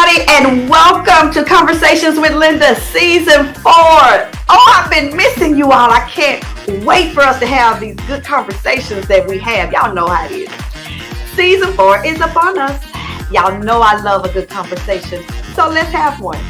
everybody, and welcome to Conversations with Linda Season 4. Oh, I've been missing you all. I can't wait for us to have these good conversations that we have. Y'all know how it is. Season 4 is upon us. Y'all know I love a good conversation, so let's have one.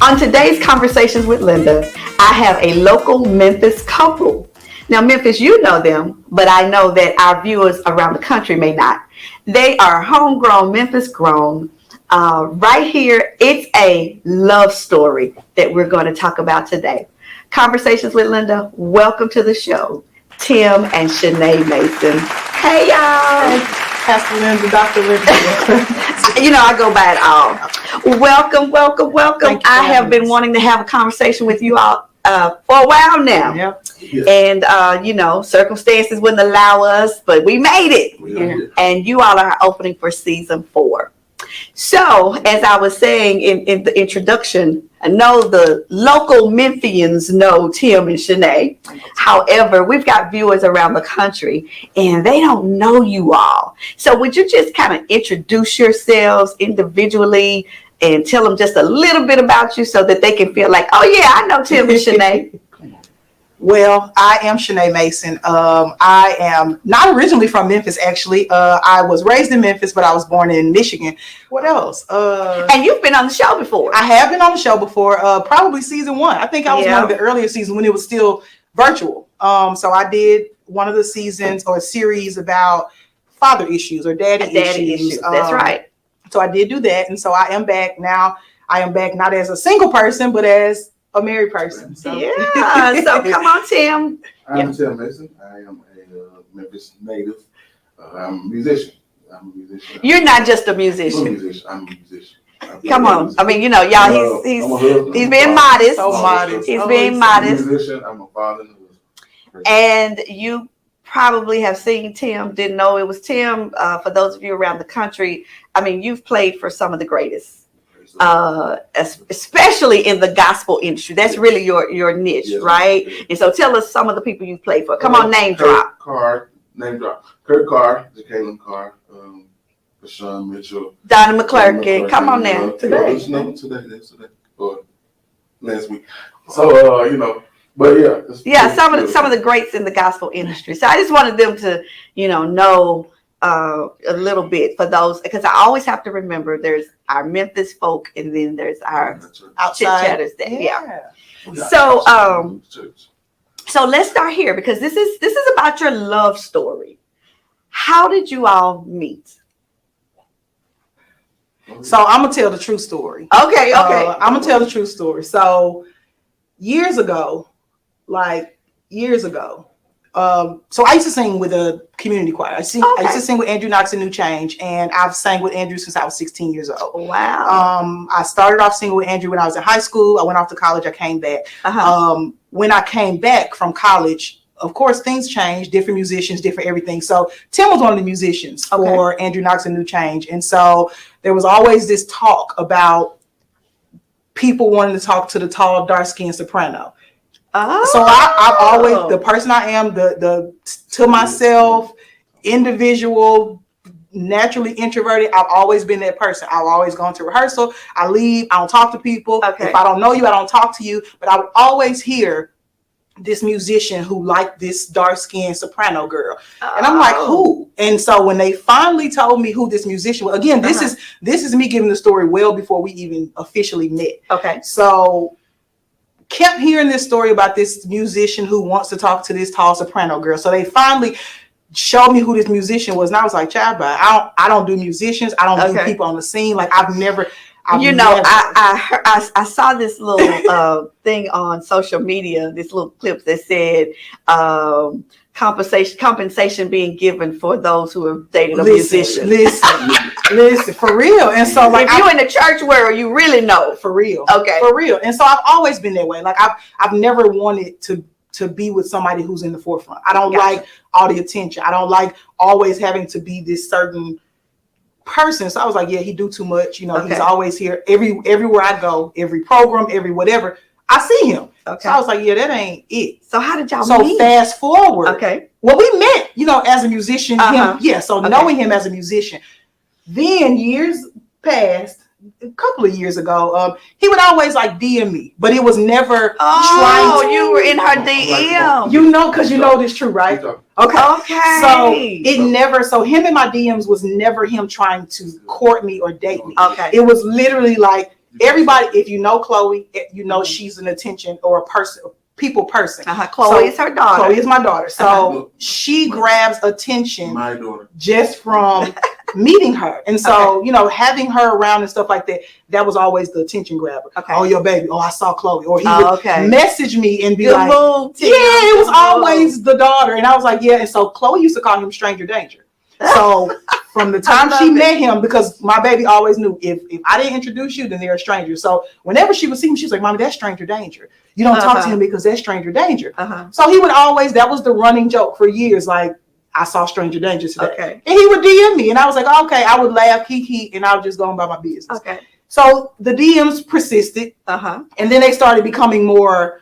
On today's Conversations with Linda, I have a local Memphis couple. Now, Memphis, you know them, but I know that our viewers around the country may not. They are homegrown, Memphis grown. Right here, it's a love story that we're going to talk about today. Conversations with Linda, welcome to the show, Tim and Shaneá Mason. Hey, y'all. Pastor Linda, Dr. Linda. You know, I go by it all. Welcome. I have been wanting to have a conversation with you all for a while now. Yep. And, circumstances wouldn't allow us, but we made it. And you all are opening for season 4. So, as I was saying in the introduction, I know the local Memphians know Tim and Shaneá. However, we've got viewers around the country and they don't know you all. So would you just kind of introduce yourselves individually and tell them just a little bit about you so that they can feel like, oh yeah, I know Tim and Shaneá. Well, I am Shaneá Mason. I am not originally from Memphis, actually. I was raised in Memphis, but I was born in Michigan. What else? And you've been on the show before. I have been on the show before, probably season 1. I think I was one of the earlier seasons when it was still virtual. So I did one of the seasons or a series about father issues or daddy issues. That's right. So I did do that. And so I am back now. I am back not as a single person, but as a married person. So. Yeah. So come on, Tim. I'm Tim Mason. I am a Memphis native. I'm a musician. You're not just a musician. I'm a musician. Come on. I mean, y'all, he's being modest. So modest. He's being modest. I'm a musician. I'm a father. And you probably have seen Tim, didn't know it was Tim. For those of you around the country, I mean, you've played for some of the greatest. Especially in the gospel industry. That's really your niche, right? Yes. And so tell us some of the people you played for. Come on, name drop. Name drop. Kurt Carr, Jacqueline Carr, Sean Mitchell, Donnie McClurkin. Come on now. Today. Or last week. So but yeah. Yeah, some of the greats in the gospel industry. So I just wanted them to, know a little bit for those, because I always have to remember there's our Memphis folk and then there's our chit-chatters there. Yeah. So let's start here because this is about your love story. How did you all meet? So I'm gonna tell the true story. Okay. I'm gonna tell the true story. So years ago, so I used to sing with a community choir. I used to sing with Andrew Knox and New Change, and I've sang with Andrew since I was 16 years old. Wow. I started off singing with Andrew when I was in high school. I went off to college. I came back. When I came back from college, of course, things changed. Different musicians, different everything. So Tim was one of the musicians for Andrew Knox and New Change, and so there was always this talk about people wanting to talk to the tall, dark-skinned soprano. Oh. So I've always, the person I am, the to myself, individual, naturally introverted, I've always been that person. I've always gone to rehearsal. I leave. I don't talk to people. Okay. If I don't know you, I don't talk to you. But I would always hear this musician who liked this dark-skinned soprano girl. And I'm like, who? And so when they finally told me who this musician was, again, this is me giving the story well before we even officially met. Okay. So kept hearing this story about this musician who wants to talk to this tall soprano girl. So they finally showed me who this musician was. And I was like, child, I don't do musicians. I don't do people on the scene. Like I saw this little thing on social media, this little clip that said compensation being given for those who have dated a musician. Listen, for real. And so like if you in the church world, you really know. For real. Okay. For real. And so I've always been that way. Like I've never wanted to to be with somebody who's in the forefront. I don't Gotcha. like all the attention. I don't like always having to be this certain person. So I was like, yeah, he do too much. You know, Okay. he's always here. Everywhere I go, every program, every whatever, I see him. Okay. So I was like, yeah, that ain't it. So how did y'all So meet? fast forward. Okay. Well, we met, you know, as a musician. Uh-huh. So Okay. knowing him as a musician. Then years passed, a couple of years ago, he would always like DM me, but it was never trying to. You were in her DM. You know, because you know this true, right? Okay. Okay. So it never, so him in my DMs was never him trying to court me or date me. Okay. It was literally like everybody, if you know Chloe, you know she's an attention or a person, people person. Chloe is her daughter. Chloe is my daughter. So she grabs attention My daughter. just from meeting her. And so, you know, having her around and stuff like that, that was always the attention grabber. Okay. Oh, your baby. Oh, I saw Chloe. Or he would message me and be like, yeah, it was always the daughter. And I was like, yeah. And so Chloe used to call him Stranger Danger. So from the time she met him, because my baby always knew if I didn't introduce you, then they're a stranger. So whenever she would see him, she was like, Mommy, that's Stranger Danger. You don't talk to him because that's Stranger Danger. So he would always, that was the running joke for years. Like, I saw Stranger Danger today. Okay. And he would DM me. And I was like, okay, I would laugh, kiki, and I would just go on by my business. Okay. So the DMs persisted. And then they started becoming more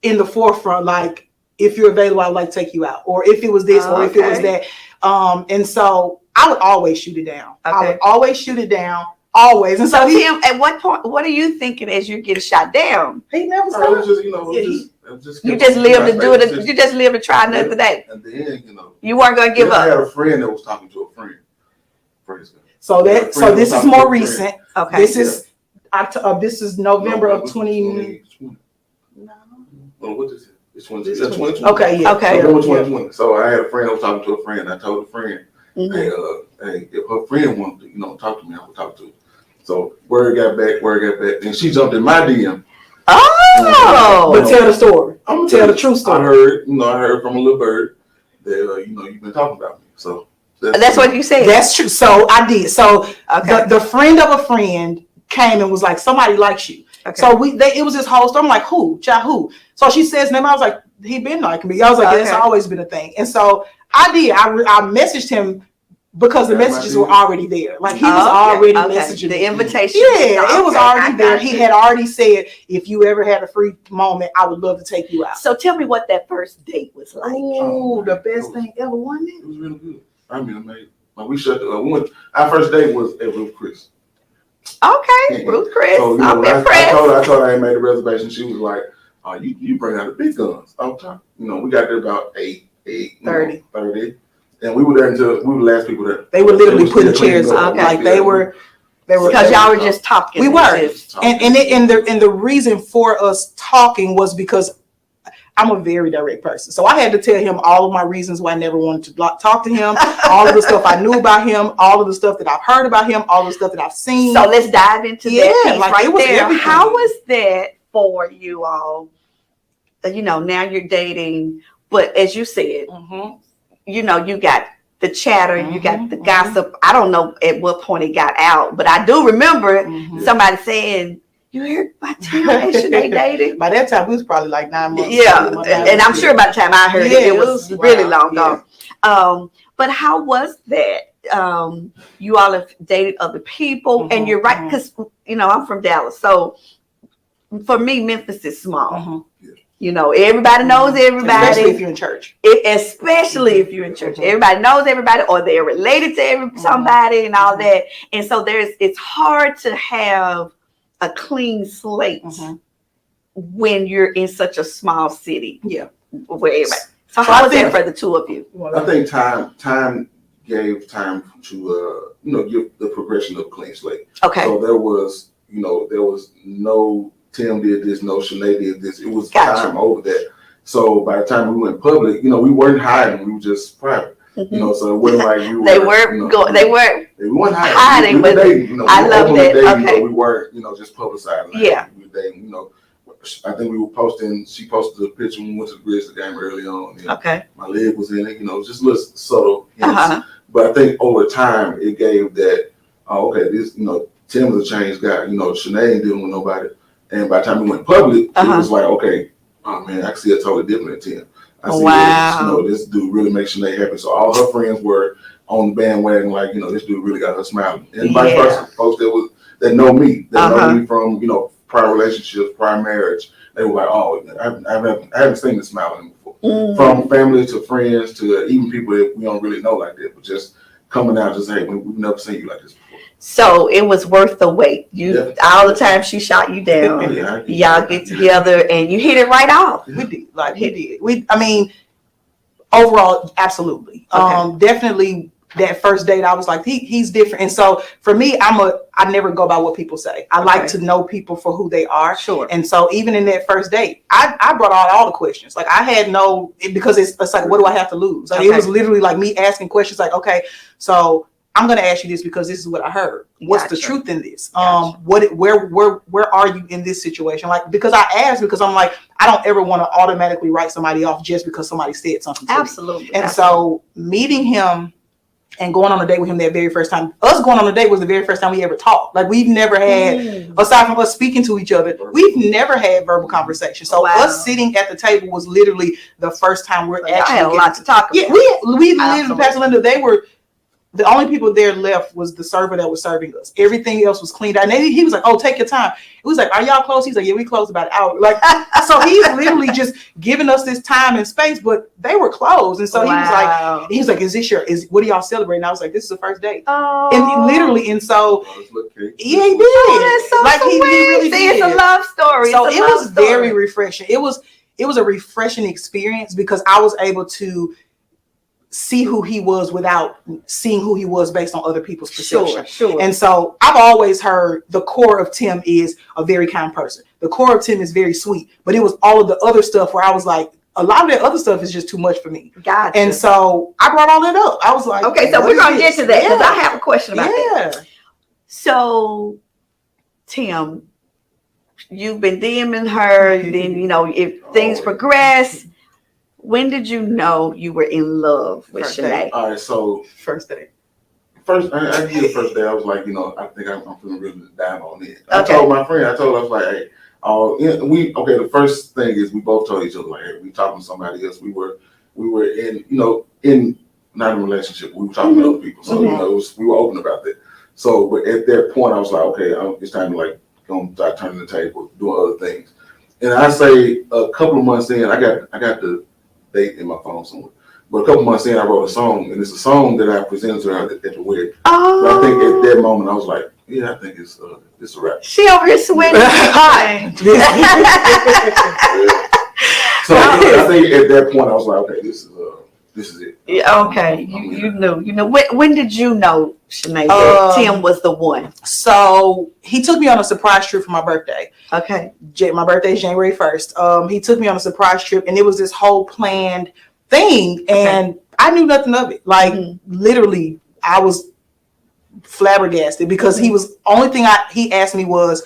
in the forefront. Like, if you're available, I would like to take you out. Or if it was this, or if it was that. And so I would always shoot it down. I would always shoot it down. Always. And so Tim, at what point, what are you thinking as you're getting shot down? He never I was stopped. just, you know, You just lived to do it. You just lived to try another day. And then, you know, You weren't gonna give I had up. a friend that was talking to a friend. Praise God. So that, so this is more recent. Okay. This is November of 20. Well, what is it? It's 2020. This It's 2020. Okay, yeah. Okay. November 2020. So I had a friend. I was talking to a friend. I told a friend, hey, if her friend wanted to, you know, talk to me, I would talk to her. So word got back, and she jumped in my DM. Oh, But tell the story. I'm gonna Tell the true story. I heard from a little bird that you know, you've been talking about me. So that's what you said. That's true. So I did. So Okay. the friend of a friend came and was like, somebody likes you. Okay. So it was this whole story. I'm like, who? Who? So she says name. I was like, he been liking me. I was like, yeah, it's always been a thing. And so I did. I messaged him because the messages were already there. Like he was already messaging the invitation. Yeah, it was already there. He had already said, if you ever had a free moment, I would love to take you out. So tell me what that first date was like. Oh, the best thing ever, wasn't it? It was really good. I mean, amazing. Like we shut the our first date was at Ruth Chris. Okay, Ruth Chris. So, you know, I'm impressed. I told her I ain't made a reservation. She was like, "Oh, you bring out the big guns." Okay. You know, we got there about 30, and we were there until we were the last people there. They were literally putting chairs up, Okay. like they were Because y'all were just talking. We were, and the reason for us talking was because I'm a very direct person. So I had to tell him all of my reasons why I never wanted to talk to him, all of the stuff I knew about him, all of the stuff that I've heard about him, all the stuff that I've seen. So let's dive into that piece like right it was there. everything. How was that for you all? You know, now you're dating, but as you said, you know, you got the chatter, you got the gossip. I don't know at what point it got out, but I do remember somebody saying, "You heard about Tim and Shaneá dating?" By that time, we was probably like 9 months. Yeah, and I'm sure by the time I heard it was really long gone. But how was that? You all have dated other people, and you're right, because you know I'm from Dallas, so for me, Memphis is small. You know, everybody knows everybody. Especially if you're in church. Especially if you're in church. Everybody knows everybody, or they're related to somebody and all that. And so it's hard to have a clean slate when you're in such a small city. Yeah. Where everybody. So how was that for the two of you? I think time gave time to you know, give the progression of a clean slate. Okay. So there was no Tim did this, no Shaneá did this. It was time over that. So by the time we went public, you know, we weren't hiding, we were just private. You know, so it wasn't like we were. They weren't hiding, but dating, you know, I love that. Dating, Okay. You know, we weren't, you know, just publicizing. Yeah. We were dating, you know. I think we were posting. She posted a picture when we went to the Grizzlies game early on. You know, okay. My leg was in it. You know, just little subtle hints. But I think over time it gave that. Oh, okay, this, you know, Tim was a changed guy. You know, Shaneá ain't dealing with nobody. And by the time we went public, it was like, okay, oh man, I see it totally different than Tim. I see Wow. this dude really makes Shaneá happy. So all her friends were on the bandwagon, like, this dude really got her smiling. And vice versa, folks that know me, know me from, prior relationships, prior marriage, they were like, oh, I haven't seen this smiling before. From family to friends to even people that we don't really know like that, but just coming out, just, hey, we've never seen you like this before. So it was worth the wait. All the time she shot you down. Y'all get together and you hit it right off. We did. We did. Overall, absolutely. Okay. Definitely that first date, I was like, he's different. And so for me, I never go by what people say. I like to know people for who they are. Sure. And so even in that first date, I brought out all the questions. Like I had because it's like, what do I have to lose? Like it was literally like me asking questions like, okay, so I'm going to ask you this because this is what I heard. What's the truth in this? Where are you in this situation? Like, because I asked, because I'm like, I don't ever want to automatically write somebody off just because somebody said something to me. And so meeting him and going on a date with him that very first time, us going on a date was the very first time we ever talked. Like we've never had, aside from us speaking to each other, we've never had verbal conversation. So us sitting at the table was literally the first time we're actually had a lot to talk about. Yeah, we literally, Pastor Linda, the only people there left was the server that was serving us. Everything else was cleaned out. And he was like, oh, take your time. It was like, are y'all close? He's like, yeah, we closed about an hour. Like, so he's literally just giving us this time and space, but they were closed. And so he was like, what are y'all celebrating? I was like, this is the first date. Oh. And literally, and so he did. Oh, that's so like sweet. He really did. It's a love story. So it was very refreshing. It was a refreshing experience because I was able to see who he was without seeing who he was based on other people's perception. Sure. And so I've always heard the core of Tim is a very kind person. The core of Tim is very sweet, but it was all of the other stuff where I was like, a lot of that other stuff is just too much for me. Gotcha. And so I brought all that up. I was like, okay, so we're going to get to that because I have a question about that. So, Tim, you've been DMing her, then, if things progress, when did you know you were in love with Shaneá? All right, so first day. I did the first day. I was like, I think I'm feeling really down on it. I told my friend, I was like, hey, the first thing is we both told each other, like, hey, we talking to somebody else. We were in, in not a relationship. We were talking to other people. So, we were open about that. So, but at that point, I was like, okay, it's time to like go and start turning the table, doing other things. And I say a couple of months in, I got the date in my phone somewhere. But a couple months in, I wrote a song, and it's a song that I presented to her at the wedding. Oh. But I think at that moment, I was like, yeah, I think it's a wrap. She over here sweating. Hi. So I think at that point, I was like, okay, this is it. Yeah, okay. You knew. When did you know, Shaneá, that Tim was the one? So he took me on a surprise trip for my birthday. Okay. My birthday is January 1st. He took me on a surprise trip, and it was this whole planned thing, and I knew nothing of it. Like literally, I was flabbergasted because he was only thing he asked me was,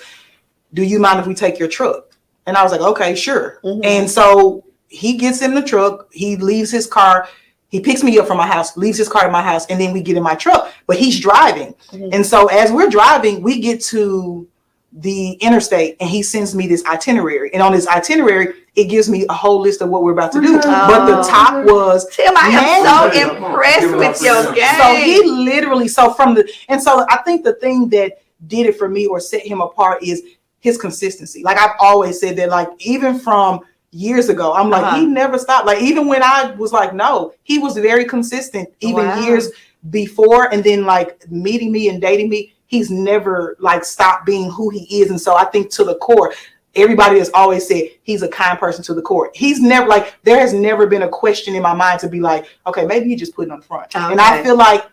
"Do you mind if we take your truck?" And I was like, "Okay, sure." And so he gets in the truck. He leaves his car. He picks me up from my house, leaves his car at my house, and then we get in my truck. But he's driving. And so as we're driving, we get to the interstate, and he sends me this itinerary. And on this itinerary, it gives me a whole list of what we're about to do. But the top was Tim, I am so impressed with your game. So he literally, so I think the thing that did it for me or set him apart is his consistency. Like I've always said that, like even from years ago, I'm like, he never stopped. Like even when I was like, no, he was very consistent, even years before. And then like meeting me and dating me, he's never like stopped being who he is. And so I think to the core, everybody has always said he's a kind person to the core. He's never like, there has never been a question in my mind to be like, okay, maybe he just put it on the front. Okay. And I feel like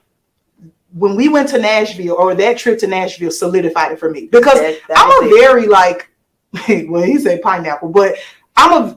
when we went to Nashville, or that trip to Nashville solidified it for me, because I'm a very like, well, he said pineapple, but I'm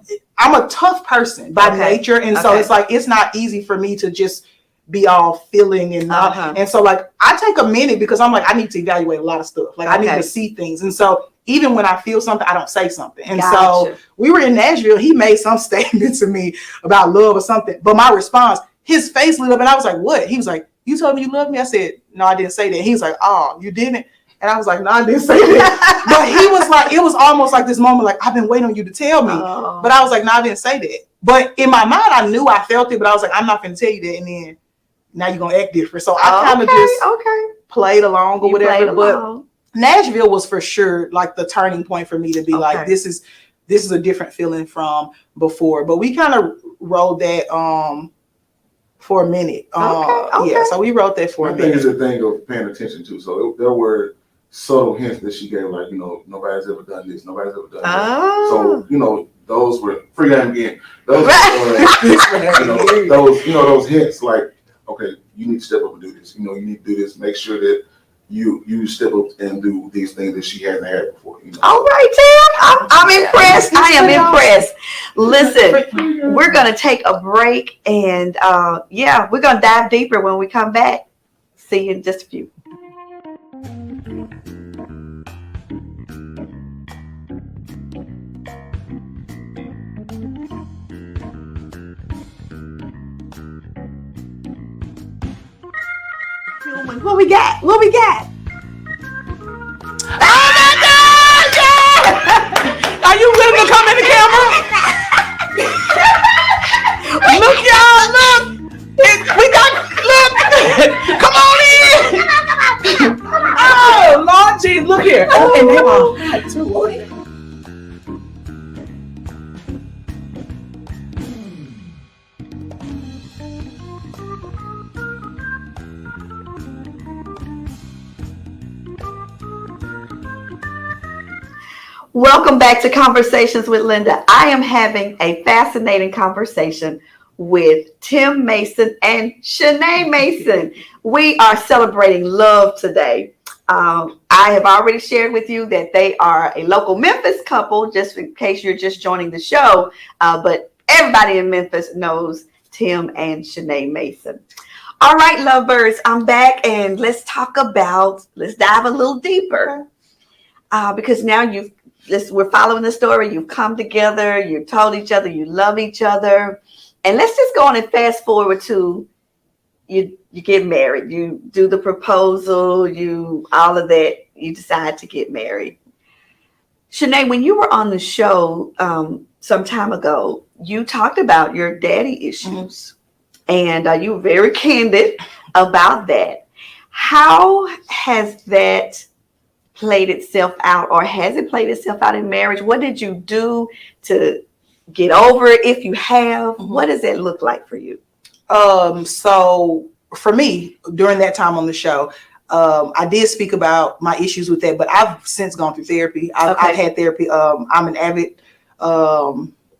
a tough person by nature. And so it's like, it's not easy for me to just be all feeling and and so like I take a minute because I'm like, I need to evaluate a lot of stuff. Like I need to see things. And so even when I feel something, I don't say something. And so we were in Nashville, he made some statement to me about love or something. But my response, his face lit up and I was like, what? He was like, you told me you love me? I said, no, I didn't say that. He was like, oh, you didn't? And I was like, no, I didn't say that. But he was like, it was almost like this moment, like, I've been waiting on you to tell me. Oh. But I was like, no, I didn't say that. But in my mind, I knew I felt it, but I was like, I'm not going to tell you that. And then now you're going to act different. So I kind of just played along or whatever. But Nashville was for sure like the turning point for me to be like, this is a different feeling from before. But we kind of rode that for a minute. Yeah, so we wrote that for a minute. I think it's a thing of paying attention to. So there were subtle hints that she gave, like, nobody's ever done this, nobody's ever done that. So, those were free game again. Those those hints, like, okay, you need to step up and do this. You need to do this. Make sure that you step up and do these things that she hasn't had before. All right, Tim. I'm impressed. I am impressed. Listen, we're gonna take a break, and we're gonna dive deeper when we come back. See you in just a few. What we got? What we got? Oh my God! Yeah! Are you willing to come in the camera? Look, y'all, look! We got, look! Come on in! Oh, Lord Jesus, look here. Oh, and they were hot too. Welcome back to Conversations with Linda. I am having a fascinating conversation with Tim Mason and Shaneá Mason. We are celebrating love today. I have already shared with you that they are a local Memphis couple, just in case you're just joining the show. But everybody in Memphis knows Tim and Shaneá Mason. All right, lovebirds, I'm back, and let's dive a little deeper. Because now we're following the story. You've come together. You've told each other you love each other. And let's just go on and fast forward to you get married. You do the proposal, all of that. You decide to get married. Shaneá, when you were on the show some time ago, you talked about your daddy issues. Mm-hmm. And you were very candid about that. How has that played itself out, or has it played itself out in marriage? What did you do to get over it, if you have? Mm-hmm. What does it look like for you? So for me, during that time on the show, I did speak about my issues with that, but I've since gone through therapy. I've had therapy. I'm an avid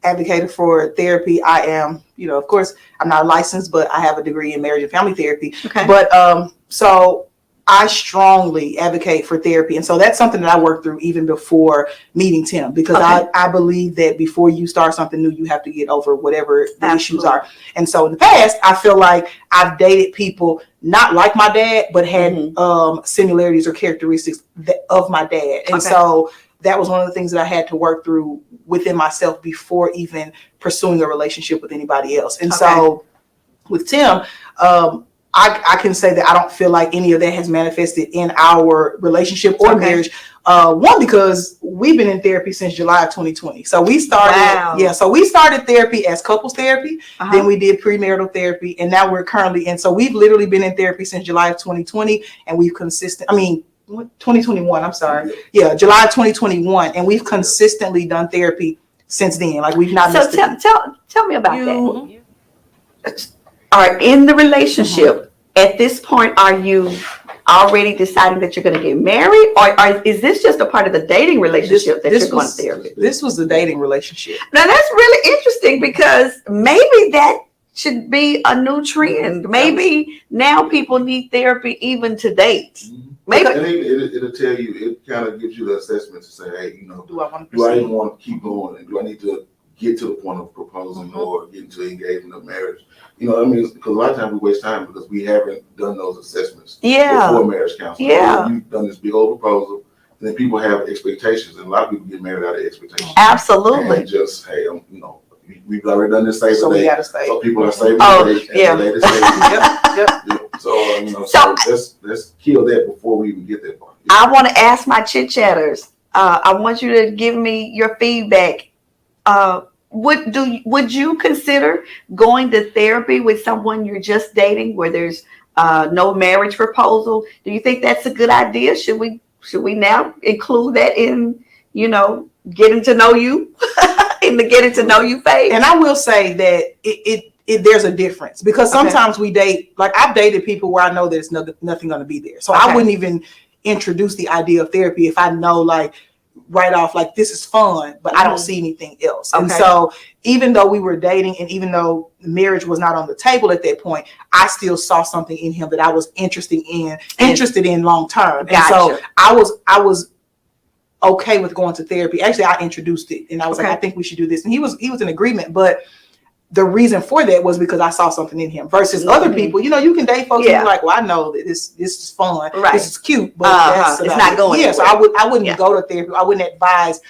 advocate for therapy. I am, of course, I'm not licensed, but I have a degree in marriage and family therapy. Okay. But so I strongly advocate for therapy. And so that's something that I worked through even before meeting Tim, because I believe that before you start something new, you have to get over whatever the issues are. And so in the past, I feel like I've dated people not like my dad, but had similarities or characteristics of my dad. And so that was one of the things that I had to work through within myself before even pursuing a relationship with anybody else. And so with Tim, I can say that I don't feel like any of that has manifested in our relationship or marriage. One, because we've been in therapy since July of 2020. So we started, so we started therapy as couples therapy. Then we did premarital therapy, and now we're currently in. So we've literally been in therapy since July of 2020, and we've 2021. I'm sorry. Yeah, July of 2021, and we've consistently done therapy since then. Like we've not. So tell me about that. Are in the relationship at this point, are you already deciding that you're going to get married, or is this just a part of the dating relationship that you're going to therapy? This was the dating relationship. Now that's really interesting, because maybe that should be a new trend. Maybe now people need therapy even to date. Maybe it'll tell you. It kind of gives you the assessment to say, hey, do I even want to keep going, and do I need to get to the point of proposing or getting to engagement of marriage? Because a lot of times we waste time because we haven't done those assessments before marriage counseling. Yeah. You've done this big old proposal, and then people have expectations, and a lot of people get married out of expectations. Absolutely. And just, hey, we've already done this save so the we date. Gotta stay. So people are saving the date and the latest date. So, so let's kill that before we even get that part. I want to ask my chit chatters. I want you to give me your feedback. Would you consider going to therapy with someone you're just dating, where there's no marriage proposal? Do you think that's a good idea? Should we now include that in, getting to know you, in the getting to know you phase? And I will say that there's a difference, because sometimes we date, like I've dated people where I know there's nothing going to be there. So I wouldn't even introduce the idea of therapy if I know, like, right off, like, this is fun, but I don't see anything else. And so even though we were dating, and even though marriage was not on the table at that point, I still saw something in him that I was interested in long term. Gotcha. And so I was okay with going to therapy. Actually, I introduced it, and I was like, I think we should do this. And he was in agreement, but the reason for that was because I saw something in him versus other people. You can date folks and be like, well, I know that this is fun. Right. This is cute, but it's not going anywhere. So I wouldn't go to therapy. I wouldn't advise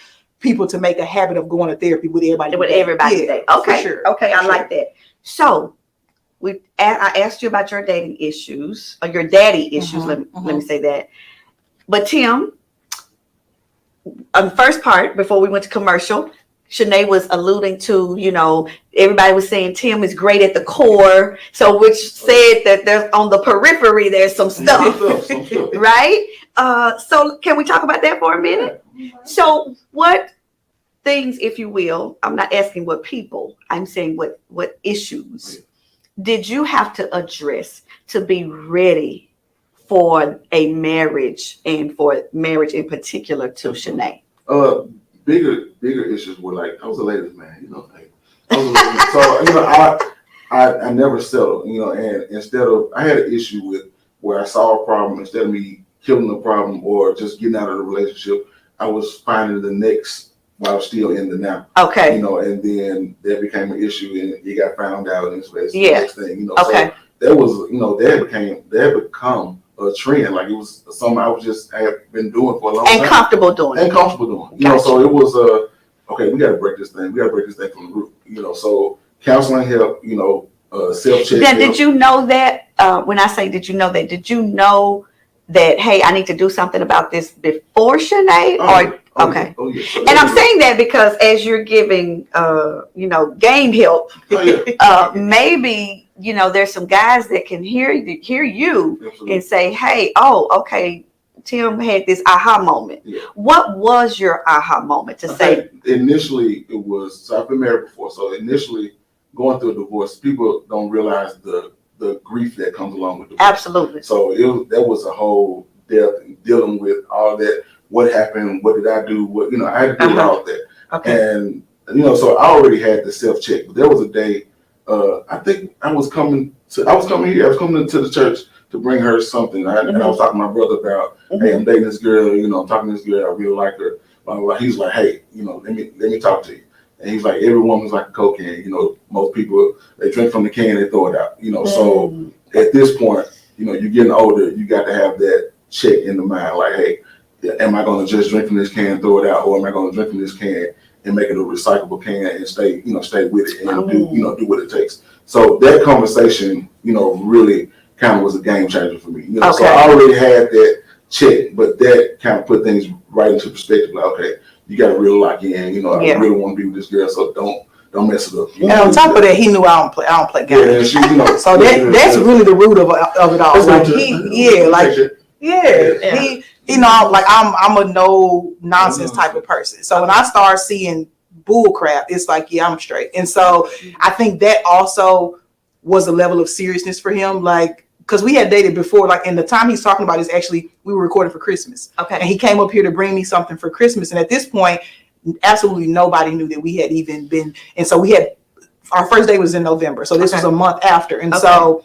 people to make a habit of going to therapy with everybody. Okay. Sure. Okay. I like that. So I asked you about your dating issues, or your daddy issues. Let me say that. But Tim, on the first part, before we went to commercial, Shaneá was alluding to, everybody was saying Tim is great at the core. So which said that there's on the periphery, there's some stuff, right? So can we talk about that for a minute? So what things, if you will, I'm not asking what people, I'm saying what issues did you have to address to be ready for a marriage, and for marriage in particular to Shaneá? Bigger issues were, like, I was a ladies' man, like, I never settled, and instead of, I had an issue with where I saw a problem, instead of me killing the problem or just getting out of the relationship, I was finding the next while still in the now. Okay. And then that became an issue, and it got found out, and it's the next thing, Okay. So that was, that had become a trend. Like, it was something I had been doing for a long time. And comfortable doing. So it was okay, we got to break this thing. We got to break this thing from the root. So counseling help. Self-check. Then did you know that? When I say did you know that? Hey, I need to do something about this before Shaneá, okay. Oh, yeah. And I'm saying that because as you're giving, game help, maybe. There's some guys that can hear you Absolutely. And say, hey, okay, Tim had this aha moment. Yeah. What was your aha moment to say? Initially, it was, so I've been married before. So initially, going through a divorce, people don't realize the grief that comes along with divorce. Absolutely. So that was a whole depth dealing with all that. What happened? What did I do? What, I had to deal with all of that. Okay. And, so I already had the self-check. But there was a day, I think I was coming here. I was coming to the church to bring her something. And I was talking to my brother about, hey, I'm dating this girl. I'm talking to this girl. I really like her. He's like, hey, let me talk to you. And he's like, every woman's like a Coke can. Most people, they drink from the can, they throw it out. So at this point, you're getting older. You got to have that check in the mind. Like, hey, am I going to just drink from this can, throw it out, or am I going to drink from this can and make it a recyclable can and stay with it and do what it takes. So that conversation, really kind of was a game changer for me. So I already had that check, but that kind of put things right into perspective. Like, okay, you got to really lock in. I really want to be with this girl, so don't mess it up. And on top of that, he knew I don't play games. Yeah, so that's really the root of it all. Like, I'm a no nonsense type of person. So when I start seeing bull crap, it's like, yeah, I'm straight. And so I think that also was a level of seriousness for him. Like, because we had dated before, like, and the time he's talking about is actually, we were recording for Christmas. Okay. And he came up here to bring me something for Christmas. And at this point, absolutely nobody knew that we had even been. And so our first date was in November. So this was a month after. And so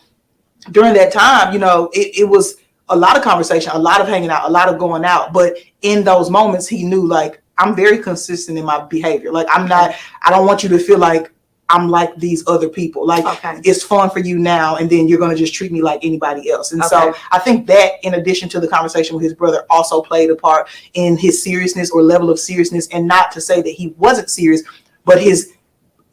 during that time, it was a lot of conversation, a lot of hanging out, a lot of going out. But in those moments, he knew, like, I'm very consistent in my behavior. Like, I don't want you to feel like I'm like these other people. Like, it's fun for you now, and then you're going to just treat me like anybody else. And so I think that, in addition to the conversation with his brother, also played a part in his seriousness or level of seriousness. And not to say that he wasn't serious, but his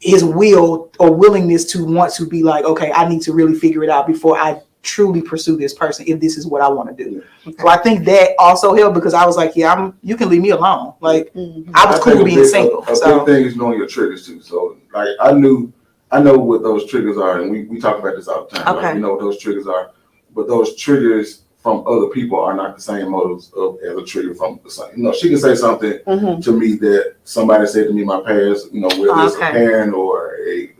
will or willingness to want to be like, okay, I need to really figure it out before I truly pursue this person if this is what I want to do. Okay. So I think that also helped because I was like, yeah, you can leave me alone. Like I was cool being single. A big thing is knowing your triggers too. So like I know what those triggers are, and we talk about this all the time. Okay. Like, we know what those triggers are, but those triggers from other people are not the same motives as a trigger from the same. She can say something to me that somebody said to me in my past, whether it's a parent or a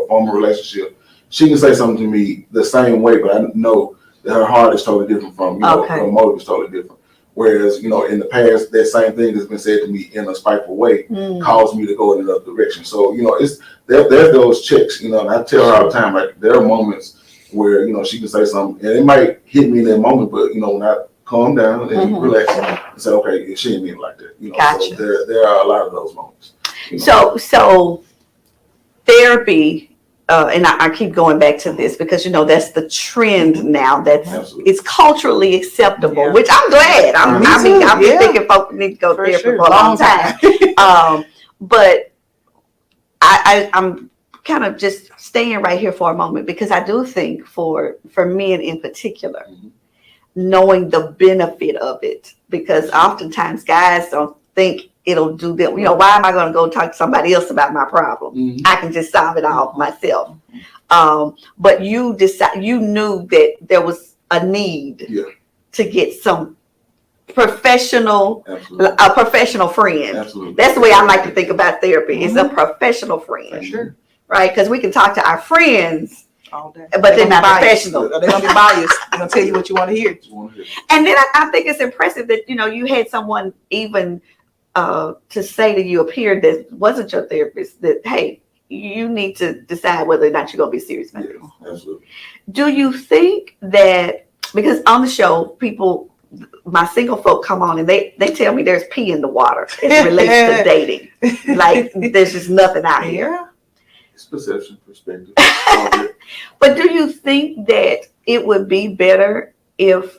former relationship. She can say something to me the same way, but I know that her heart is totally different from, her motive is totally different. Whereas, in the past, that same thing has been said to me in a spiteful way, caused me to go in another direction. So, there's those checks, and I tell her all the time, like, there are moments where, she can say something, and it might hit me in that moment, but, when I calm down and relax and say, okay, she didn't mean it like that. Gotcha. So there are a lot of those moments. So therapy, and I keep going back to this because that's the trend now. It's culturally acceptable, which I'm glad. I've been thinking folks need to go to therapy for a long time. But I'm kind of just staying right here for a moment because I do think for men in particular, knowing the benefit of it, because oftentimes guys don't think it'll do them. Why am I going to go talk to somebody else about my problem? I can just solve it all myself. But you knew that there was a need to get some a professional friend. Absolutely. That's the way I like to think about therapy. It's a professional friend, sure. Right? Because we can talk to our friends all day, but they're not professional. They're gonna be biased. They're gonna tell you what you want to hear. And then I think it's impressive that you had someone even to say to you, appeared that wasn't your therapist, that hey, you need to decide whether or not you're gonna be serious about this. Absolutely. Do you think that because on the show, my single folk come on and they tell me there's pee in the water as it relates to dating, like there's just nothing out here. It's perception, perspective. But do you think that it would be better if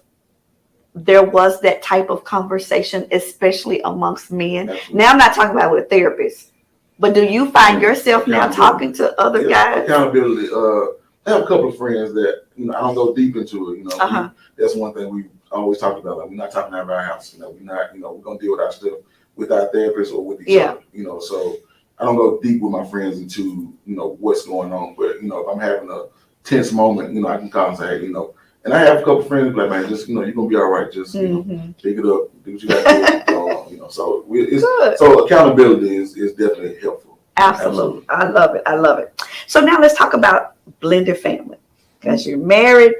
there was that type of conversation, especially amongst men? Absolutely. Now, I'm not talking about with therapists, but do you find yourself now talking to other guys? Accountability. I have a couple of friends that, I don't go deep into it. That's one thing we always talk about. Like, we're not talking out of our house. We're not, we're going to deal with our stuff with our therapist or with each other. So I don't go deep with my friends into, what's going on. But, if I'm having a tense moment, I can call and say, hey, and I have a couple of friends like, man, just, you're going to be all right. Just, pick it up, do what you got to do. So accountability is definitely helpful. Absolutely. I love it. So now let's talk about blended family, because you're married,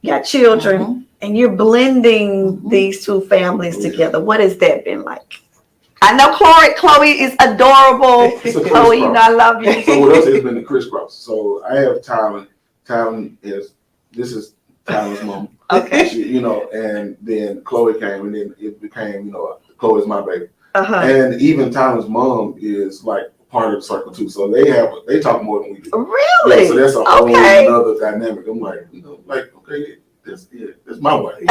got children, and you're blending these two families together. What has that been like? I know Chloe is adorable. Chloe, I love you. So what else has been the crisscross? So I have Tyler. This is Tyler's mom. Okay. And then Chloe came, and then it became, Chloe's my baby. And even Tyler's mom is like part of the circle too. So they talk more than we do. Really? Yeah, so that's a whole another dynamic. I'm like, okay, that's my wife.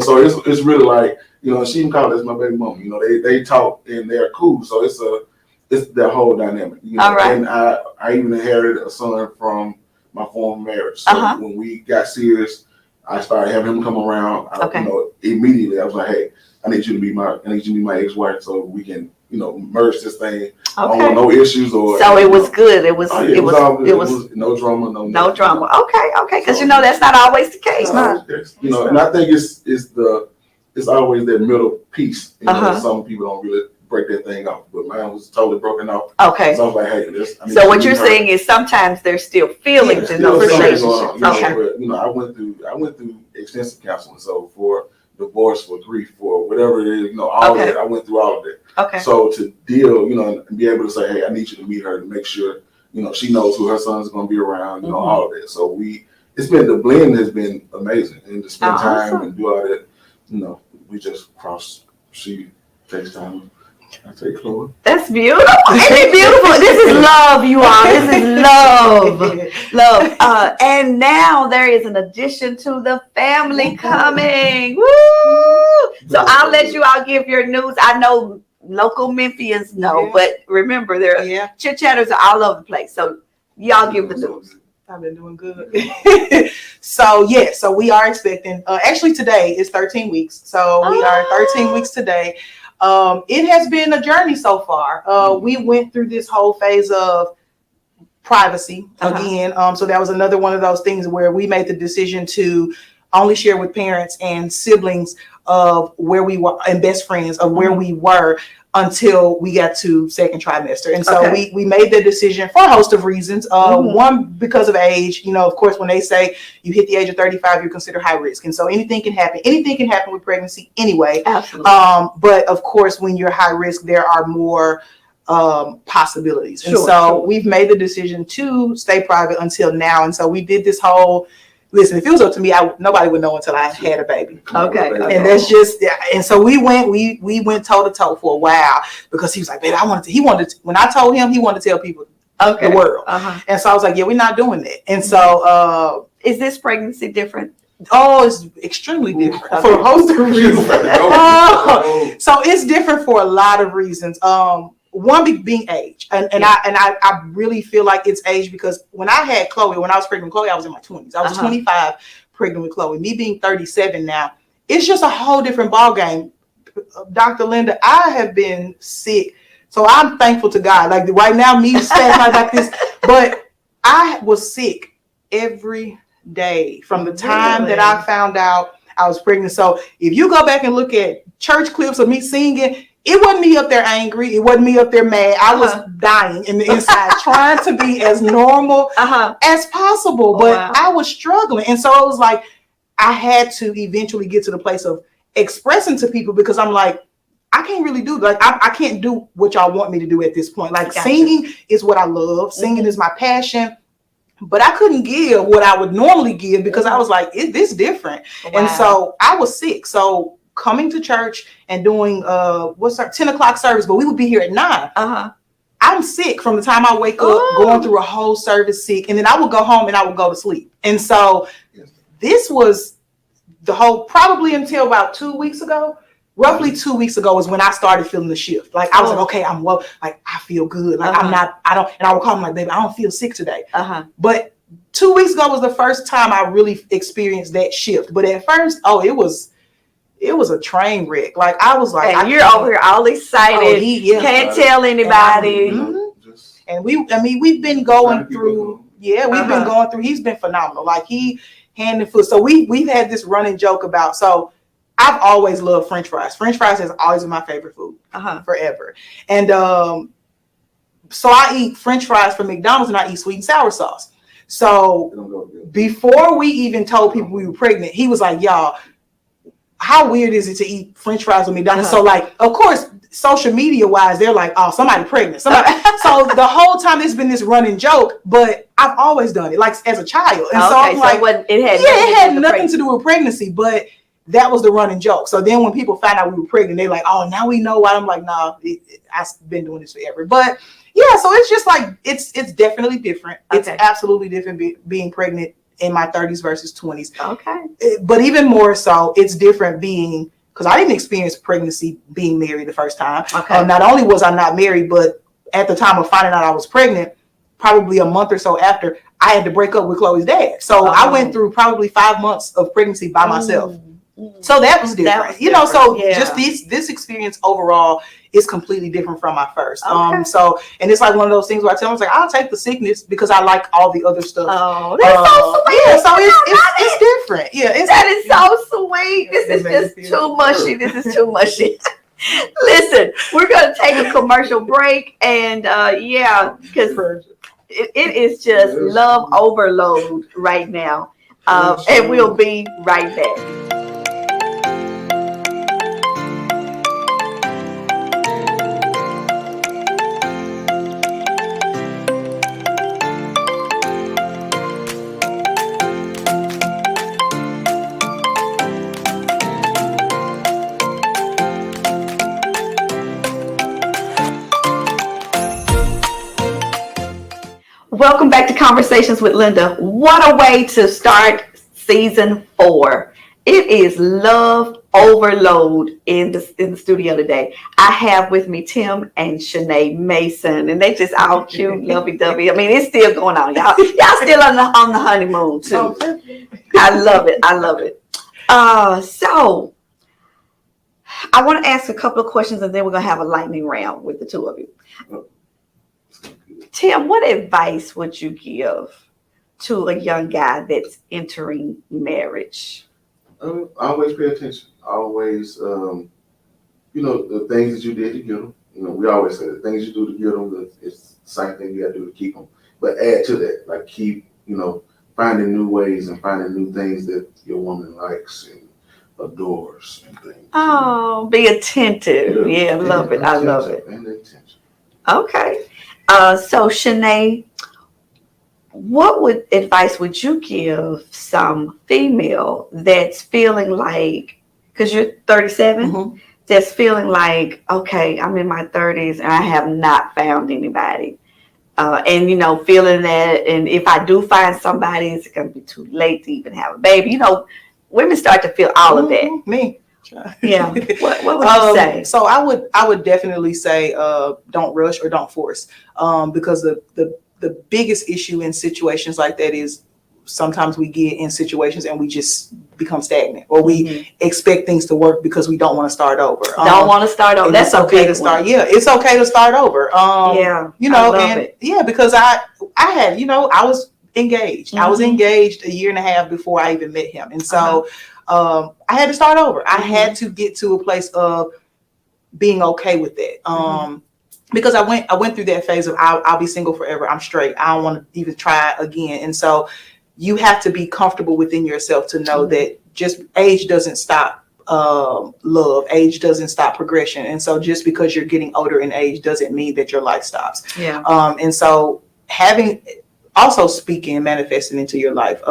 So it's really like, she even called this my baby mom. They talk and they're cool. So it's that whole dynamic. All right. And I even inherited a son from my former marriage. So when we got serious, I started having him come around. Immediately I was like, hey, I need you to be my ex-wife so we can, merge this thing. I don't want no issues or. So it was good. It was all good. It was no drama, no drama. Okay. Because that's not always the case. And I think it's always that middle piece. Some people don't really break that thing off, but mine was totally broken off. Okay. So I was like, hey, so what you're saying is sometimes there's still feelings in those relationships. But I went through extensive counseling. So for divorce, for grief, for whatever it is, all that, I went through all of that. Okay. So to deal, and be able to say, hey, I need you to meet her to make sure, she knows who her son's going to be around, all of that. So the blend has been amazing, and to spend time and do all that, we just she takes time. I take Chloe. That's beautiful. Isn't it beautiful? This is love, you all. This is love. And now there is an addition to the family coming. Woo! So I'll let you all give your news. I know local Memphians know, but remember, there are chit chatters all over the place. So y'all give the news. I've been doing good. So we are expecting, actually today is 13 weeks. So we are 13 weeks today. It has been a journey so far. We went through this whole phase of privacy again. So that was another one of those things where we made the decision to only share with parents and siblings of where we were and best friends of where we were until we got to second trimester. And so we made the decision for a host of reasons. One, because of age. Of course, when they say you hit the age of 35, you're considered high risk. And so anything can happen. Anything can happen with pregnancy anyway. Absolutely. But of course, when you're high risk, there are more possibilities. And we've made the decision to stay private until now. And so we did this whole, listen, if it was up to me, nobody would know until I had a baby. Okay. And that's just, and so we went toe to toe for a while because he was like, baby, when I told him, he wanted to tell people the world. And so I was like, yeah, we're not doing that. And so, is this pregnancy different? Oh, it's extremely different for a host of reasons. So it's different for a lot of reasons. One being age, and I really feel like it's age because when I had Chloe, when I was pregnant with Chloe, I was in my 20s. I was 25 pregnant with Chloe. Me being 37 now, it's just a whole different ball game. Dr. Linda, I have been sick, so I'm thankful to God. Like right now, me standing like this, but I was sick every day from the time that I found out I was pregnant. So if you go back and look at church clips of me singing, it wasn't me up there angry. It wasn't me up there mad. I was dying in the inside, trying to be as normal as possible. But I was struggling. And so it was like, I had to eventually get to the place of expressing to people because I'm like, I can't really do, like, I can't do what y'all want me to do at this point. Like singing is what I love. Singing is my passion. But I couldn't give what I would normally give because I was like, this different. And so I was sick. So coming to church and doing 10 o'clock service, but we would be here at 9. I'm sick from the time I wake up, going through a whole service sick, and then I would go home and I would go to sleep. And so this was the whole, probably until about 2 weeks ago, roughly 2 weeks ago is when I started feeling the shift. Like I was like, okay, I'm well, like I feel good. Like and I would call him like, baby, I don't feel sick today. But 2 weeks ago was the first time I really experienced that shift. But at first, it was a train wreck. Like I was like, and you're over here all excited. Can't tell anybody. And we've been going through. Yeah, we've been going through. He's been phenomenal. Like he hand and foot. So we've had this running joke about. So I've always loved French fries. French fries has always been my favorite food forever. And so I eat French fries from McDonald's and I eat sweet and sour sauce. So before we even told people we were pregnant, he was like, y'all, how weird is it to eat French fries with McDonald's? So like, of course, social media wise, they're like, oh, somebody pregnant. So the whole time it's been this running joke, but I've always done it like as a child. And so I'm like, it had nothing to do with pregnancy, but that was the running joke. So then when people find out we were pregnant, they're like, oh, now we know why. I'm like, no, I've been doing this forever. But yeah, so it's just like, it's definitely different. It's absolutely different being pregnant in my 30s versus 20s. But even more so, it's different being, because I didn't experience pregnancy being married the first time. Not only was I not married, but at the time of finding out I was pregnant, probably a month or so after, I had to break up with Chloe's dad. So I went through probably 5 months of pregnancy by myself. So that was different. So just this experience overall is completely different from my first. So, and it's like one of those things where I tell them, like, I'll take the sickness because I like all the other stuff. Oh, that's so sweet. Yeah, so it's different. Yeah, that is so sweet. This is just too mushy. This is too mushy. Listen, we're going to take a commercial break and because it is just love overload right now. And we'll be right back. Welcome back to Conversations with Linda. What a way to start season 4. It is love overload in the studio today. I have with me Tim and Shaneá Mason, and they just all cute, lovey-dovey. I mean, it's still going on. Y'all still on the honeymoon too. I love it. I love it. So I want to ask a couple of questions, and then we're gonna have a lightning round with the two of you. Tim, what advice would you give to a young guy that's entering marriage? Always pay attention. Always, the things that you did to get them. We always say the things you do to get them, it's the same thing you got to do to keep them. But add to that, like keep, finding new ways and finding new things that your woman likes and adores and things. Oh, be attentive. Yeah, love it. I love it. And attention. Okay. So Shaneá, what advice would you give some female that's feeling like, because you're 37, that's feeling like, okay, I'm in my 30s and I have not found anybody. And, feeling that, and if I do find somebody, it's going to be too late to even have a baby. Women start to feel all of that. Me. Yeah. What would you say? So I would definitely say don't rush or don't force, because the biggest issue in situations like that is sometimes we get in situations and we just become stagnant, or we expect things to work because we don't want to start over. Don't want to start over. That's okay to start. Yeah, it's okay to start over. I love it. Yeah, because I had, I was engaged. I was engaged a year and a half before I even met him, and so I had to start over. I had to get to a place of being okay with that. Because I went through that phase of I'll be single forever. I'm straight. I don't want to even try again. And so you have to be comfortable within yourself to know that just age doesn't stop love. Age doesn't stop progression. And so just because you're getting older in age doesn't mean that your life stops. Yeah. And so also speaking and manifesting into your life.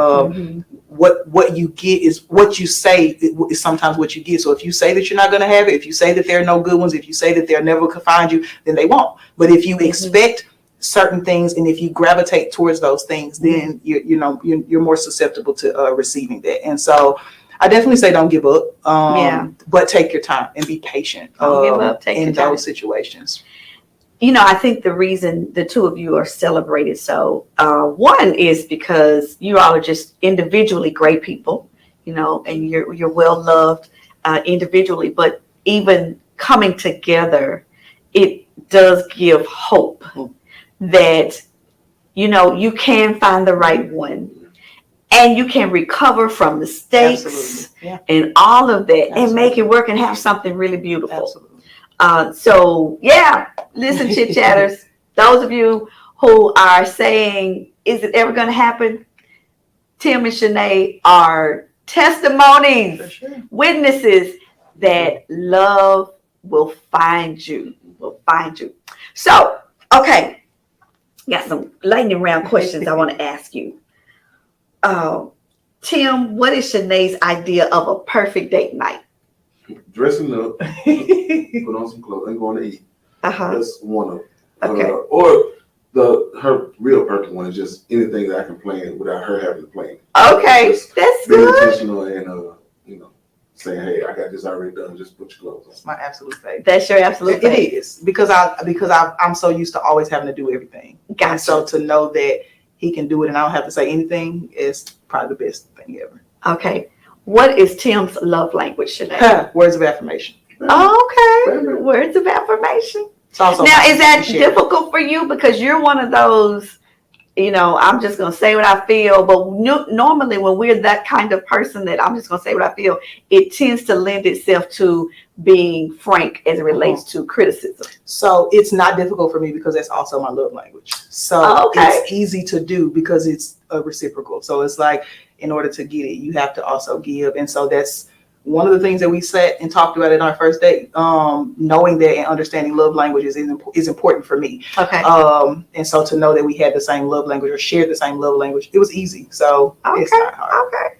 What you get is what you say is sometimes what you get. So if you say that you're not going to have it, if you say that there are no good ones, if you say that they'll never find you, then they won't. But if you expect certain things and if you gravitate towards those things, then you're more susceptible to receiving that. And so I definitely say don't give up, but take your time and be patient in those situations. I think the reason the two of you are celebrated so, one is because you all are just individually great people, and you're well loved individually, but even coming together, it does give hope that, you can find the right one and you can recover from mistakes and all of that and make it work and have something really beautiful. Absolutely. Listen, chit chatters, those of you who are saying, is it ever going to happen? Tim and Shaneá are testimonies, witnesses that love will find you, So, okay, got some lightning round questions I want to ask you. Tim, what is Shaneá's idea of a perfect date night? Dressing up, put on some clothes, and going to eat. That's one of them. Okay. Or her real perfect one is just anything that I can plan without her having to plan. Okay, that's good. Intentional and saying, hey, I got this already done. Just put your clothes on. That's my absolute favorite. That's your absolute favorite. It is because I'm so used to always having to do everything. Gotcha. And so to know that he can do it and I don't have to say anything is probably the best thing ever. Okay. What is Tim's love language, Shaneá? Words of affirmation. Okay. Words of affirmation. Now, is that difficult for you? Because you're one of those, I'm just going to say what I feel. But normally when we're that kind of person that I'm just going to say what I feel, it tends to lend itself to being frank as it relates to criticism. So it's not difficult for me because that's also my love language. So it's easy to do because it's a reciprocal. So it's like, in order to get it, you have to also give. And so that's one of the things that we sat and talked about in our first date. Knowing that and understanding love languages is important for me. Okay. And so to know that we had the same love language or shared the same love language, it was easy. So it's not hard. Okay.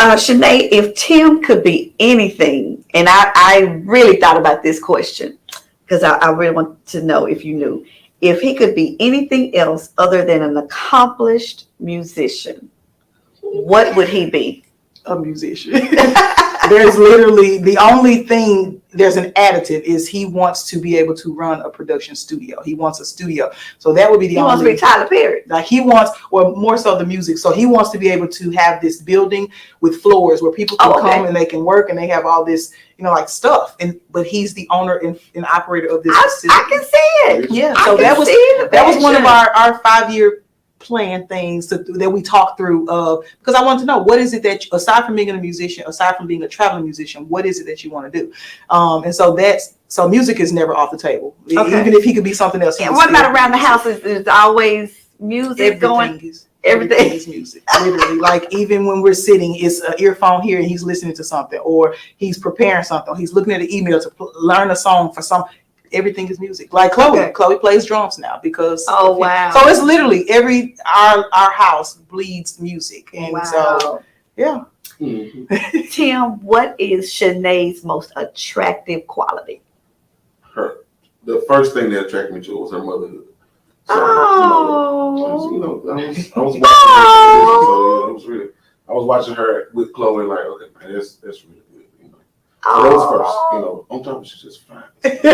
Shaneá, if Tim could be anything, and I really thought about this question because I really want to know if you knew, if he could be anything else other than an accomplished musician, what would he be? A musician. There's literally the only thing, there's an additive is he wants to be able to run a production studio. He wants a studio. So that would be the He only. wants to be Tyler Perry. Like he wants, or more so the music. So he wants to be able to have this building with floors where people can come and they can work and they have all this, like stuff. But he's the owner and operator of this facility. I can see it. Yeah. So that was one of our 5-year plan things that we talked through, because I wanted to know, what is it that, aside from being a musician, aside from being a traveling musician, what is it that you want to do? And so music is never off the table. Even if he could be something else. And what about around the house? Is always music going? Everything is music. Literally, like even when we're sitting, it's an earphone here and he's listening to something, or he's preparing something, or he's looking at an email to learn a song for some. Everything is music. Like Chloe plays drums now because. Oh wow! So it's literally our house bleeds music, and so yeah. Mm-hmm. Tim, what is Shaneá's most attractive quality? The first thing that attracted me to her was her motherhood. So, I was watching her. So it was really. I was watching her with Chloe, like, okay, man, that's really good. So that was first. On top of she's just fine. But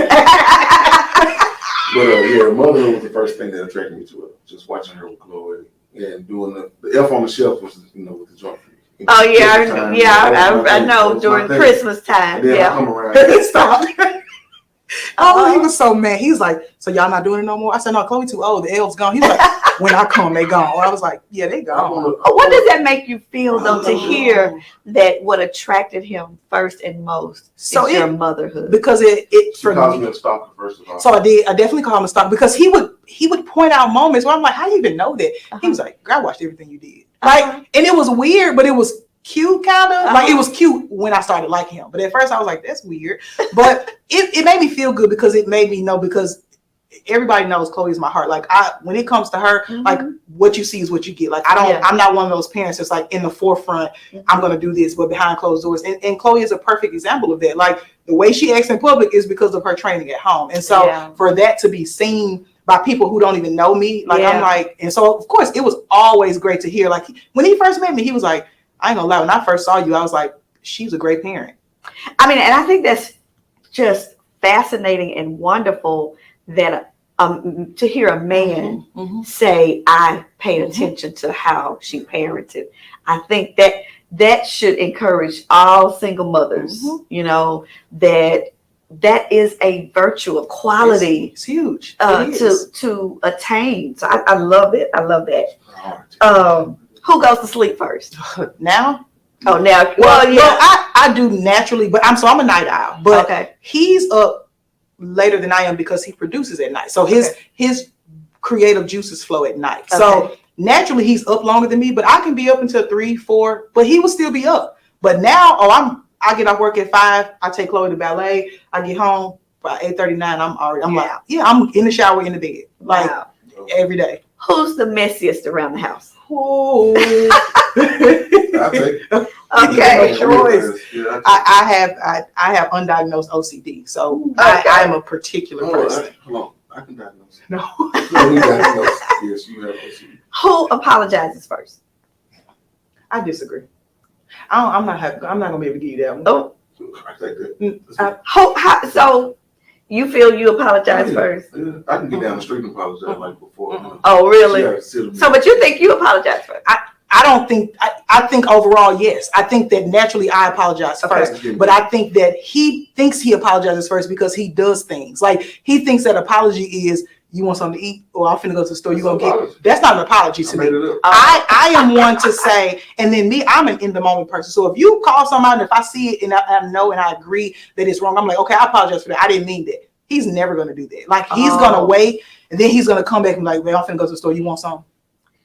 motherhood was the first thing that attracted me to her. Just watching her with Chloe and doing the F on the shelf was, with the joint. I know during Christmas time. And then I come around. Stop. Oh, he was so mad. He was like, "So y'all not doing it no more?" I said, "No, Chloe too old. The elves gone." He was like, "When I come, they gone." I was like, "Yeah, they gone." What does that make you feel though to hear that what attracted him first and most is your motherhood? Because it for me, a stalker first of all. So I definitely call him a stalker because he would point out moments where I'm like, "How do you even know that?" He was like, "Girl, I watched everything you did." And it was weird, but it was cute kind of like it was cute when I started liking him, but at first I was like, that's weird, but it made me feel good because it made me know, because everybody knows Chloe is my heart. Like when it comes to her, like what you see is what you get. Like I'm not one of those parents that's like in the forefront, I'm gonna do this, but behind closed doors, and Chloe is a perfect example of that. Like the way she acts in public is because of her training at home, and so for that to be seen by people who don't even know me, like I'm like, and so of course it was always great to hear. Like when he first met me, he was like, I ain't gonna lie, when I first saw you, I was like, she's a great parent. I mean, and I think that's just fascinating and wonderful that to hear a man say, I paid attention to how she parented. I think that should encourage all single mothers, that is a virtue, a quality. It's huge. To attain. So I love it. I love that. Who goes to sleep first? Now? Oh, now. Well, I do naturally, but I'm a night owl. But he's up later than I am because he produces at night. So his creative juices flow at night. Okay. So naturally he's up longer than me, but I can be up until 3, 4, but he will still be up. But now, I get off work at 5. I take Chloe to ballet. I get home by 8:39. I'm like, I'm in the shower, in the bed, like every day. Who's the messiest around the house? Oh, okay. I have undiagnosed OCD, so I am a particular person. Hold on, I can diagnose. No, you diagnose. Yes, you have OCD. Who apologizes first? I disagree. I'm not gonna be able to give you that one. Oh, I take that. So you feel you apologize first? I can get down the street and apologize like before. Oh, really? So, but you think you apologize first? I don't think. I think overall, yes. I think that naturally I apologize first, but I think that he thinks he apologizes first because he does things. Like he thinks that apology is, you want something to eat, or I'm finna go to the store, you gonna get. That's not an apology to me. I am one to say, and then me, I'm an in the moment person. So if you call somebody, if I see it and I know and I agree that it's wrong, I'm like, okay, I apologize for that. I didn't mean that. He's never gonna do that. Like he's gonna wait, and then he's gonna come back and be like, well, I'm finna go to the store. You want something?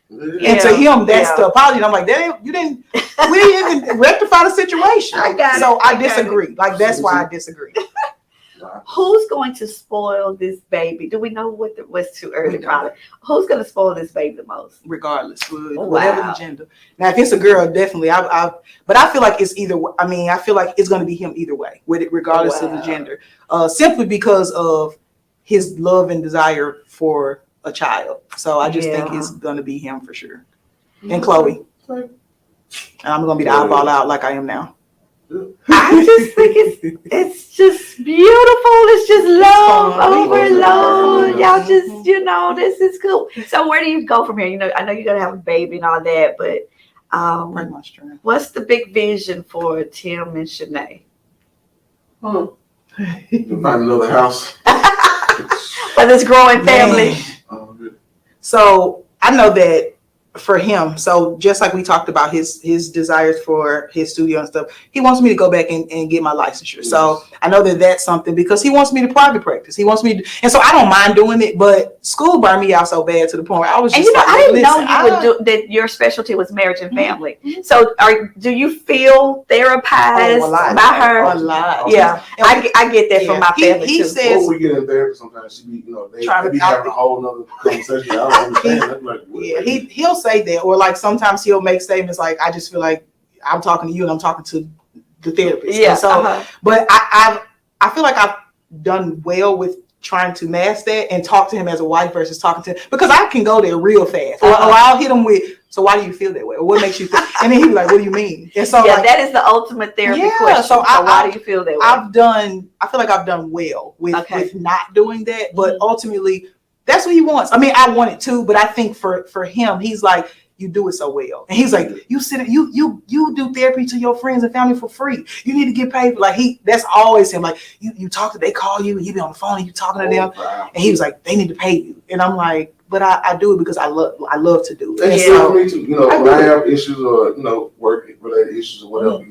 And to him, that's the apology. And I'm like, we didn't even rectify the situation. I disagree. Like that's why I disagree. Who's going to spoil this baby? Do we know what's too early? Probably. Who's going to spoil this baby the most? Regardless, whatever the gender. Now, if it's a girl, definitely. But I feel like it's either. I mean, I feel like it's going to be him either way, with it, regardless of the gender. Simply because of his love and desire for a child. So I just think it's going to be him for sure. And Chloe. And I'm going to be the eyeball out like I am now. I just think it's just beautiful. It's just love overload. Y'all just, this is cool. So where do you go from here? I know you're gonna have a baby and all that, but what's the big vision for Tim and Shaneá? Find another house for this growing family. So I know that for him, so just like we talked about his desires for his studio and stuff, he wants me to go back and get my licensure. Yes. So I know that that's something, because he wants me to private practice. He wants me to, and so I don't mind doing it, but school burned me out so bad to the point where I was just I didn't know you would do that. Your specialty was marriage and family. Mm-hmm. So do you feel therapized by her? A lot. Yeah. I get that from my family he too. Says, we get in therapy sometimes, she be, they be having a whole nother conversation. I don't understand. I'm like, he'll say that, or like sometimes he'll make statements like, I just feel like I'm talking to you and I'm talking to the therapist. Yeah. And so, but I feel like I've done well with trying to mask that and talk to him as a wife versus talking to him, because I can go there real fast. Or I'll hit him with, so why do you feel that way? Or what makes you think? And then he'll be like, what do you mean? And so that is the ultimate therapy question. So why do you feel that way? I feel like I've done well with not doing that, but ultimately that's what he wants. I mean, I want it too, but I think for him, he's like, you do it so well. And he's like, you do therapy to your friends and family for free. You need to get paid. That's always him. Like you talk to, they call you and you be on the phone and you talking to them. Wow. And he was like, they need to pay you. And I'm like, but I do it because I love to do it. And so, for me too, when I have issues or, work related issues or whatever,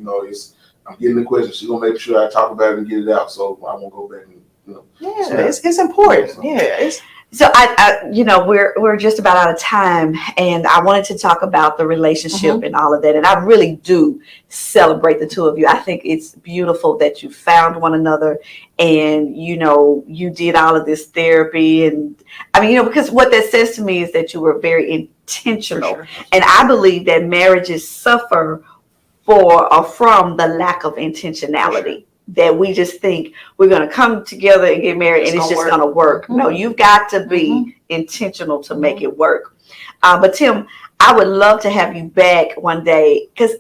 I'm getting the question. She's gonna make sure I talk about it and get it out. So I won't go back and, it's important. So we're just about out of time, and I wanted to talk about the relationship and all of that. And I really do celebrate the two of you. I think it's beautiful that you found one another, and you did all of this therapy. And I mean, because what that says to me is that you were very intentional. Sure. And I believe that marriages suffer from the lack of intentionality. Sure. That we just think we're going to come together and get married and it's just going to work. No, you've got to be intentional to make it work. But Tim, I would love to have you back one day, because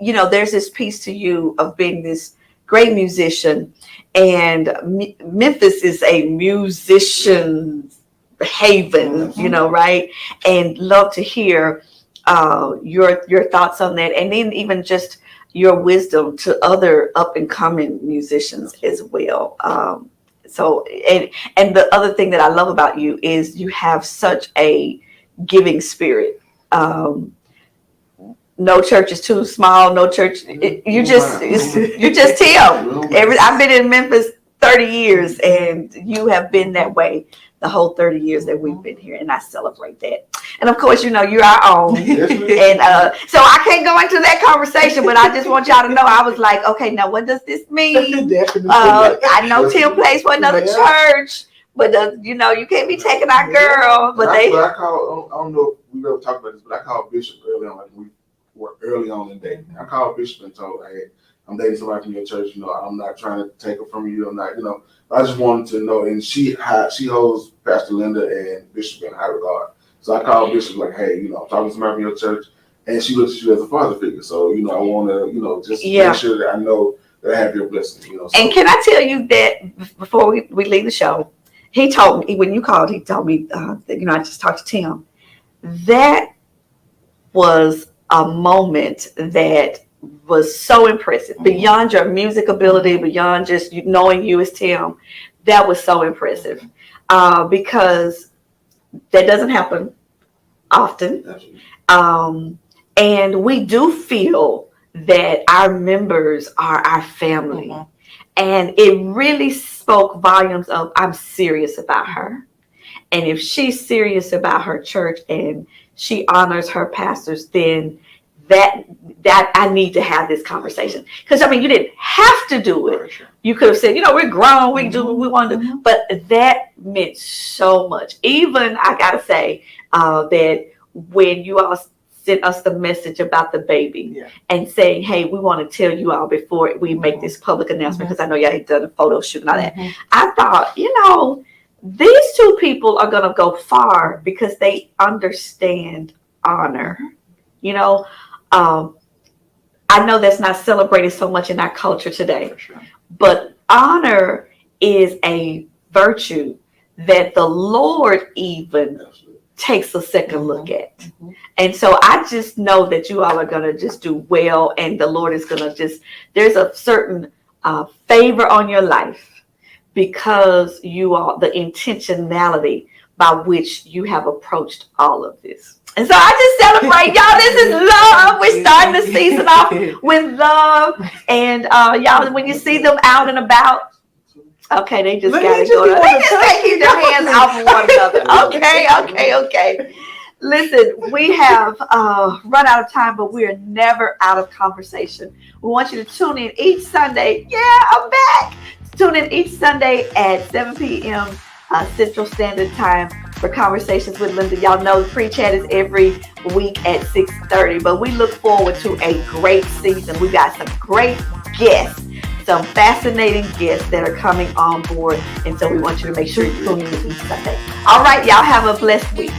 there's this piece to you of being this great musician, and Memphis is a musician's haven, right? And love to hear your thoughts on that, and then even just your wisdom to other up and coming musicians as well. So the other thing that I love about you is you have such a giving spirit. No church is too small. No church. You just Tim. I've been in Memphis 30 years, and you have been that way the whole 30 years that we've been here, and I celebrate that. And of course, you're our own. And so I can't go into that conversation, but I just want y'all to know, I was like, okay, now what does this mean? I know Tim plays for another church, but you can't be taking our girl. But I don't know if we've ever talked about this, but I called Bishop early on, like we were early on in dating. I called Bishop and told, hey, I'm dating somebody from your church. I'm not trying to take her from you. I'm not, I just wanted to know. And she holds Pastor Linda and Bishop in high regard. So I called Bishop like, hey, I'm talking to somebody from your church, and she looks at you as a father figure. So, I want to, just make sure that I know that I have your blessing. So. And can I tell you that before we leave the show, he told me, when you called, he told me, that, I just talked to Tim. That was a moment that was so impressive, beyond your music ability, beyond just knowing you as Tim. That was so impressive, because that doesn't happen often. And we do feel that our members are our family. And it really spoke volumes of, I'm serious about her. And if she's serious about her church and she honors her pastors, then that I need to have this conversation. Because you didn't have to do it. You could have said, we're grown, we do what we want to do. But that meant so much. Even, I gotta say, that when you all sent us the message about the baby and saying, hey, we want to tell you all before we make this public announcement, because I know y'all had done a photo shoot and all that. I thought, these two people are gonna go far because they understand honor. I know that's not celebrated so much in our culture today, For sure. but honor is a virtue that the Lord even Absolutely. takes a second look at. Mhm. And so I just know that you all are going to just do well, and the Lord is going to there's a certain favor on your life because you are the intentionality by which you have approached all of this. And so I just celebrate y'all. This is love. We're starting the season off with love. And y'all, when you see them out and about, okay, they just Look, got he to just go. be They wanna just touch can't keep their hands off of one another. Okay. Listen, we have run out of time, but we are never out of conversation. We want you to tune in each Sunday. Yeah, I'm back. Tune in each Sunday at 7 p.m. Central Standard Time for Conversations with Linda. Y'all know the pre-chat is every week at 6:30, but we look forward to a great season. We got some great guests, some fascinating guests that are coming on board, and so we want you to make sure you tune in each Sunday. All right, y'all have a blessed week.